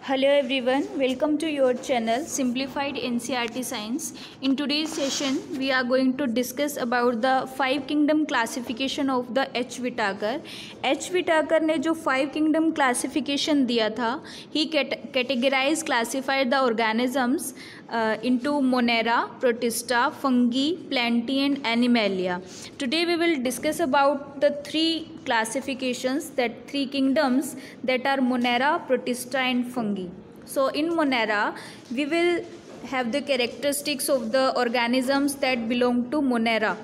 Hello everyone, welcome to your channel Simplified NCERT Science. In today's session, we are going to discuss about the 5 kingdom classification of the H. Whittaker. H. Whittaker ने जो 5 kingdom classification दिया था, he categorized, classified the organisms into Monera, Protista, Fungi, Plantae and Animalia. Today we will discuss about the 3 classifications, that 3 kingdoms, that are Monera, Protista and Fungi. So in Monera we will have the characteristics of the organisms that belong to Monera.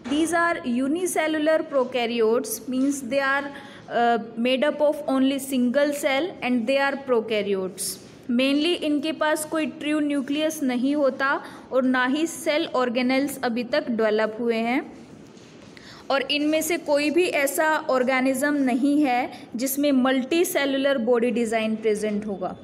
These are unicellular prokaryotes, means they are made up of only single cell and they are prokaryotes. Mainly इनके पास कोई true nucleus नहीं होता और ना ही cell organelles अभी तक develop हुए हैं, और इनमें से कोई भी ऐसा ऑर्गेनिज्म नहीं है जिसमें multi cellular body design present होगा.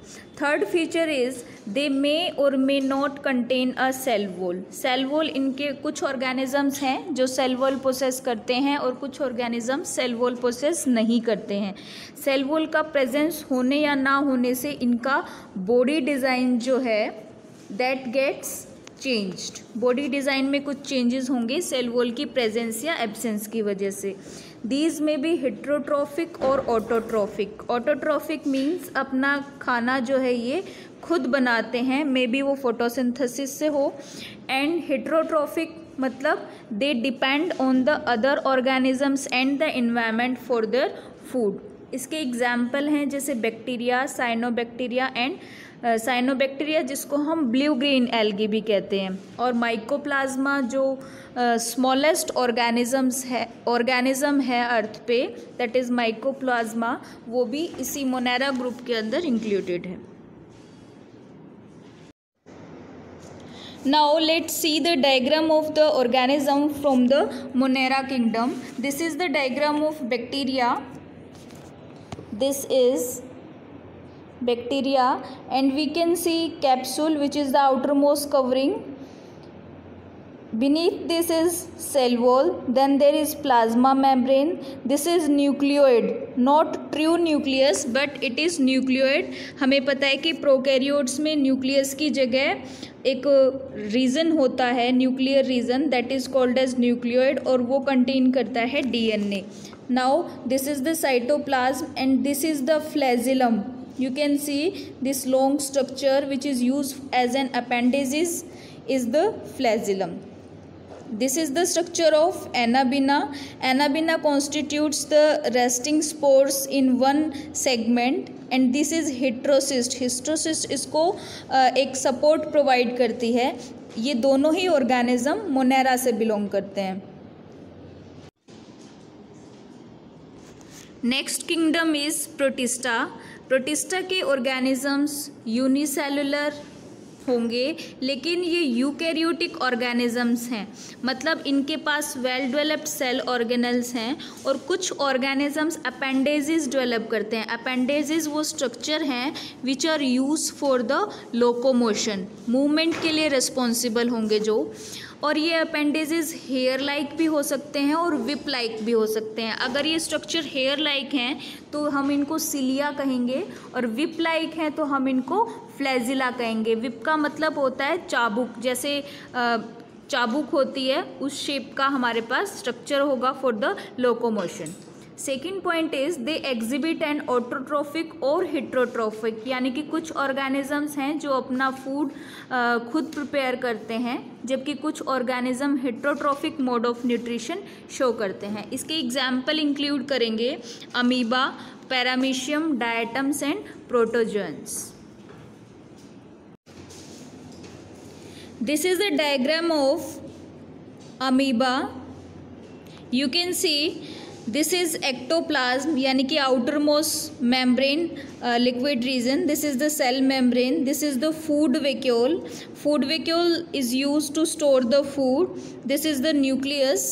Third feature is they may or may not contain a cell wall. Cell wall इनके कुछ ऑर्गेनिजम्स हैं जो सेल वॉल पोसेस करते हैं और कुछ ऑर्गेनिज्म सेल वॉल पोसेस नहीं करते हैं. सेल वॉल का प्रेजेंस होने या ना होने से इनका बॉडी डिज़ाइन जो है that gets changed. Body design में कुछ चेंजेस होंगे सेल वॉल की प्रेजेंस या एब्सेंस की वजह से. दीज में भी हेट्रोट्रॉफिक और ऑटोट्रॉफिक. ऑटोट्रॉफिक मीन्स अपना खाना जो है ये खुद बनाते हैं, मे बी वो फोटोसिंथेसिस से हो. एंड हेट्रोट्रॉफिक मतलब they depend on the other organisms and the environment for their food. इसके एग्जाम्पल हैं जैसे बैक्टीरिया, साइनोबैक्टीरिया एंड साइनोबैक्टीरिया जिसको हम ब्लू ग्रीन एल्गी भी कहते हैं, और माइकोप्लाज्मा जो स्मॉलेस्ट ऑर्गेनिज्म है अर्थ पे, दैट इज़ माइकोप्लाज्मा, वो भी इसी मोनेरा ग्रुप के अंदर इंक्लूडेड है. Now let's see the diagram of the organism from the Monera kingdom. This is the diagram of bacteria. This is bacteria and we can see capsule which is the outermost covering. Beneath this is cell wall, then there is plasma membrane. This is nucleoid, not true nucleus but it is nucleoid. हमें पता है कि prokaryotes में nucleus की जगह एक region होता है, nuclear region, that is called as nucleoid, और वो कंटेन करता है DNA. Now this is the cytoplasm and this is the flagellum. You can see this long structure which is used as an appendages is the flagellum. This is the structure of Anabaena. Anabaena constitutes the resting spores in one segment and this is heterocyst. Heterocyst इसको एक support provide करती है. ये दोनों ही organism Monera से belong करते हैं. Next kingdom is protista. Protista के ऑर्गेनिजम्स यूनिसेलुलर होंगे लेकिन ये यूकैरियोटिक ऑर्गेनिजम्स हैं, मतलब इनके पास वेल डेवलप्ड सेल ऑर्गेनल्स हैं, और कुछ ऑर्गेनिजम्स अपेंडेजेस डेवलप करते हैं. अपेंडेजेस वो स्ट्रक्चर हैं which are use for the locomotion, movement के लिए रिस्पॉन्सिबल होंगे जो, और ये अपेंडेजेस हेयर लाइक भी हो सकते हैं और विप लाइक भी हो सकते हैं. अगर ये स्ट्रक्चर हेयर लाइक हैं तो हम इनको सिलिया कहेंगे, और विप लाइक हैं तो हम इनको फ्लैजिला कहेंगे. विप का मतलब होता है चाबुक, जैसे चाबुक होती है उस शेप का हमारे पास स्ट्रक्चर होगा for the locomotion. Second point is they exhibit an autotrophic or heterotrophic, यानी कि कुछ ऑर्गेनिजम्स हैं जो अपना फूड खुद प्रिपेयर करते हैं, जबकि कुछ organism heterotrophic mode of nutrition show करते हैं. इसके एग्जाम्पल इंक्लूड करेंगे amoeba, paramecium, diatoms and protozoans. This is the diagram of amoeba. You can see this is ectoplasm, यानी कि outermost membrane, liquid region. This is the cell membrane. This is the food vacuole. Food vacuole is used to store the food. This is the nucleus.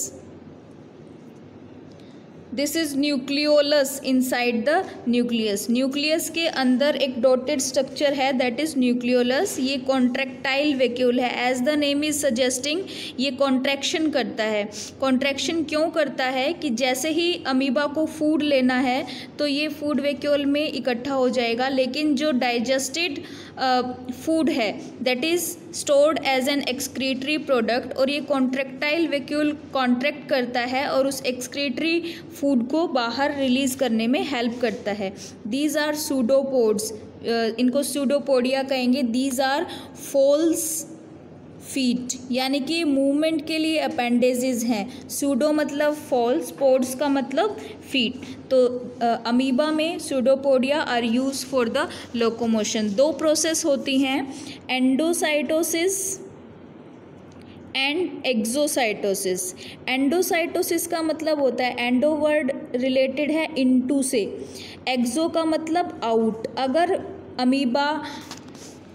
This is nucleolus inside the nucleus. Nucleus के अंदर एक dotted structure है, that is nucleolus. ये contractile vacuole है, as the name is suggesting ये contraction करता है। Contraction क्यों करता है कि जैसे ही अमीबा को फूड लेना है तो ये फूड वैक्यूल में इकट्ठा हो जाएगा, लेकिन जो डाइजेस्टेड फूड है that is stored as an excretory product, और ये कॉन्ट्रैक्टाइल वैक्यूल कॉन्ट्रैक्ट करता है और उस एक्सक्रीटरी फूड को बाहर रिलीज करने में हेल्प करता है। दीज आर सूडोपोड्स, इनको सूडोपोडिया कहेंगे। दीज आर फॉल्स फीट, यानी कि मूवमेंट के लिए अपेंडेजेस हैं। सूडो मतलब फॉल्स, पोड्स का मतलब फीट। तो अमीबा में pseudopodia are use for the locomotion. दो प्रोसेस होती हैं, एंडोसाइटोसिस एंड एक्सोसाइटोसिस। एंडोसाइटोसिस का मतलब होता है, एंडो वर्ड रिलेटेड है इनटू से, एक्सो का मतलब आउट। अगर अमीबा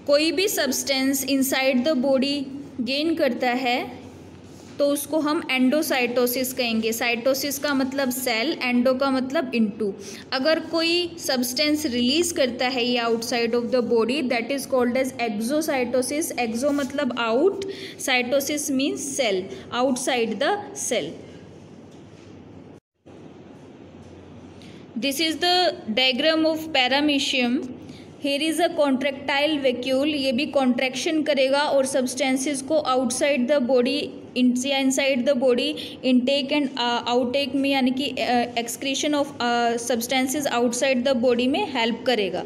कोई भी substance inside the body gain करता है तो उसको हम एंडोसाइटोसिस कहेंगे। साइटोसिस का मतलब सेल, एंडो का मतलब इनटू। अगर कोई सब्सटेंस रिलीज करता है ये outside of the body, that is called as exocytosis. Exo मतलब out, cytosis means cell, outside the cell. This is the diagram of paramecium. Here is a contractile vacuole, ये भी contraction करेगा और substances को outside the body inside the body intake and outtake में, यानी कि excretion of substances outside the body में help करेगा।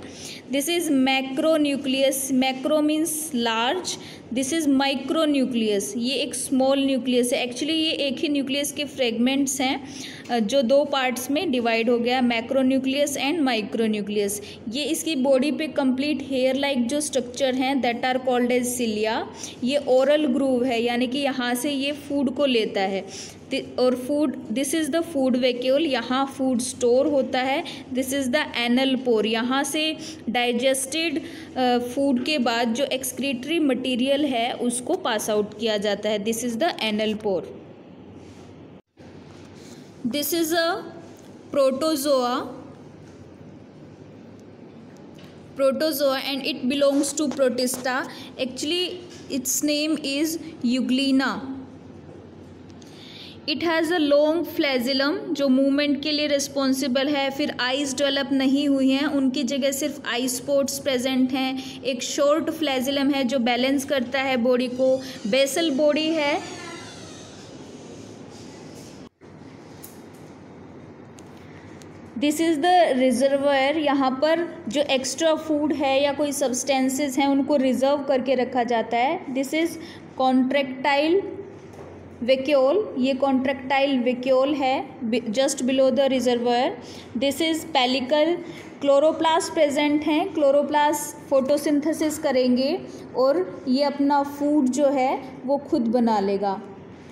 This is macronucleus. Macro means large, this is micro nucleus, ये एक स्मॉल न्यूक्लियस है। एक्चुअली ये एक ही न्यूक्लियस के फ्रेगमेंट्स हैं जो दो पार्ट्स में डिवाइड हो गया, macro nucleus and micro nucleus. ये इसकी बॉडी पे कंप्लीट हेयर लाइक जो स्ट्रक्चर हैं that are called as cilia. ये ओरल ग्रूव है, यानी कि यहाँ से ये फूड को लेता है और food, this is the food vacuole, यहाँ फूड स्टोर होता है। दिस इज़ द एनल पोर, यहाँ से डाइजेस्टेड फूड के बाद जो एक्सक्रीटरी मटेरियल है उसको पास आउट किया जाता है। This is the anal pore. This is a protozoa and it belongs to Protista. Actually its name is Euglena. It has a long flagellum जो मूवमेंट के लिए रिस्पॉन्सिबल है। फिर आइज़ डेवलप नहीं हुई हैं, उनकी जगह सिर्फ आई स्पॉट्स प्रेजेंट हैं। एक शॉर्ट फ्लैजिलम है जो बैलेंस करता है बॉडी को। बेसल बॉडी है। दिस इज़ द रिजर्वायर, यहाँ पर जो एक्स्ट्रा फूड है या कोई सब्सटेंसेस हैं उनको रिजर्व करके रखा जाता है। दिस इज़ कॉन्ट्रैक्टाइल वैक्यूल, ये कॉन्ट्रैक्टाइल वैक्यूल है just below the reservoir. This is pellicle, chloroplast present हैं। क्लोरोप्लास्ट फोटोसिंथेसिस करेंगे और ये अपना फूड जो है वो खुद बना लेगा।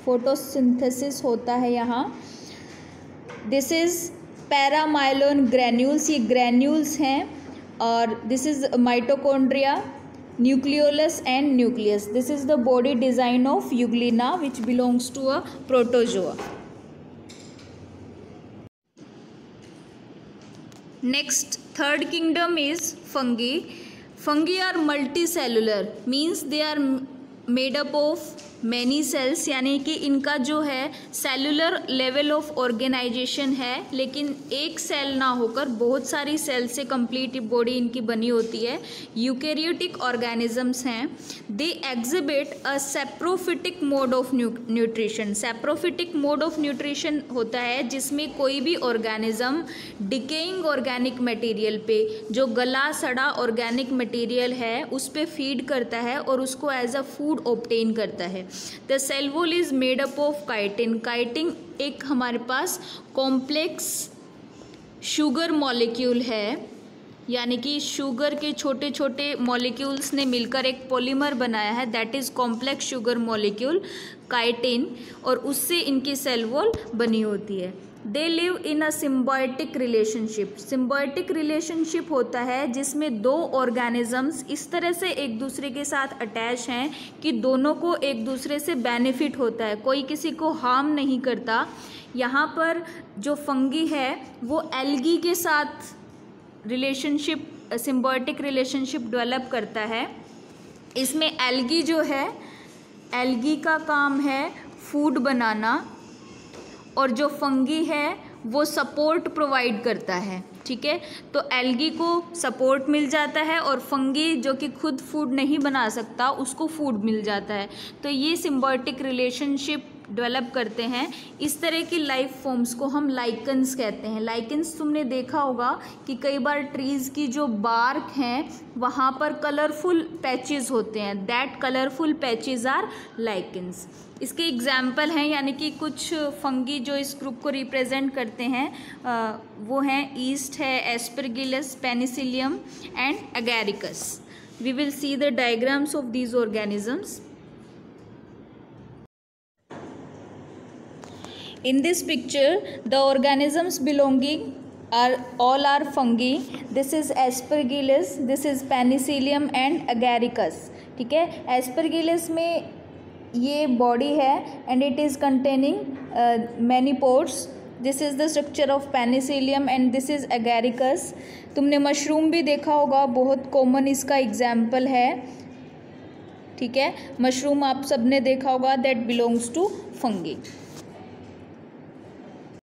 फोटोसिंथेसिस होता है यहाँ। दिस इज़ पैरामाइलोन ग्रैन्यूल्स, ये ग्रैन्यूल्स हैं। और this is mitochondria, nucleolus and nucleus. This is the body design of euglena which belongs to a protozoa. Next third kingdom is fungi. Fungi are multicellular, means they are made up of many cells, यानी कि इनका जो है cellular level of organisation है, लेकिन एक cell ना होकर बहुत सारी सेल से कंप्लीट बॉडी इनकी बनी होती है। यूकैरियोटिक ऑर्गेनिजम्स हैं। They exhibit a saprophytic mode of nutrition. Saprophytic mode of nutrition होता है जिसमें कोई भी ऑर्गेनिज्म डिकेइंग ऑर्गेनिक मटेरियल पे, जो गला सड़ा ऑर्गेनिक मटेरियल है उस पे फीड करता है और उसको एज अ फूड ऑब्टेन करता है। The cell wall is made up of chitin. Chitin एक हमारे पास कॉम्प्लेक्स शुगर मॉलिक्यूल है, यानी कि शुगर के छोटे छोटे मॉलिक्यूल्स ने मिलकर एक पॉलीमर बनाया है, that is complex sugar molecule chitin, और उससे इनकी सेल वॉल बनी होती है। They live in a symbiotic relationship. Symbiotic relationship होता है जिसमें दो ऑर्गेनिजम्स इस तरह से एक दूसरे के साथ अटैच हैं कि दोनों को एक दूसरे से बेनिफिट होता है, कोई किसी को हार्म नहीं करता। यहाँ पर जो फंगी है वो एल्गी के साथ रिलेशनशिप, सिम्बायोटिक रिलेशनशिप डेवलप करता है। इसमें एल्गी जो है, एल्गी का काम है फूड बनाना, और जो फंगी है वो सपोर्ट प्रोवाइड करता है। ठीक है, तो एल्गी को सपोर्ट मिल जाता है और फंगी जो कि खुद फूड नहीं बना सकता उसको फूड मिल जाता है। तो ये सिम्बायोटिक रिलेशनशिप डेवलप करते हैं। इस तरह की लाइफ फॉर्म्स को हम लाइकन्स कहते हैं। लाइकन्स तुमने देखा होगा कि कई बार ट्रीज़ की जो बार्क हैं वहाँ पर कलरफुल पैचेस होते हैं, that colourful patches are lichens. इसके एग्जाम्पल हैं, यानी कि कुछ फंगी जो इस ग्रुप को रिप्रेजेंट करते हैं वो हैं ईस्ट है, aspergillus, penicillium and agaricus. We will see the diagrams of these organisms. In this picture, the organisms belonging all are fungi. This is Aspergillus, this is Penicillium and Agaricus. ठीक है, Aspergillus में ये body है and it is containing many pores. This is the structure of Penicillium and this is Agaricus. तुमने mushroom भी देखा होगा, बहुत कॉमन इसका एग्जाम्पल है। ठीक है, मशरूम आप सबने देखा होगा, that belongs to fungi.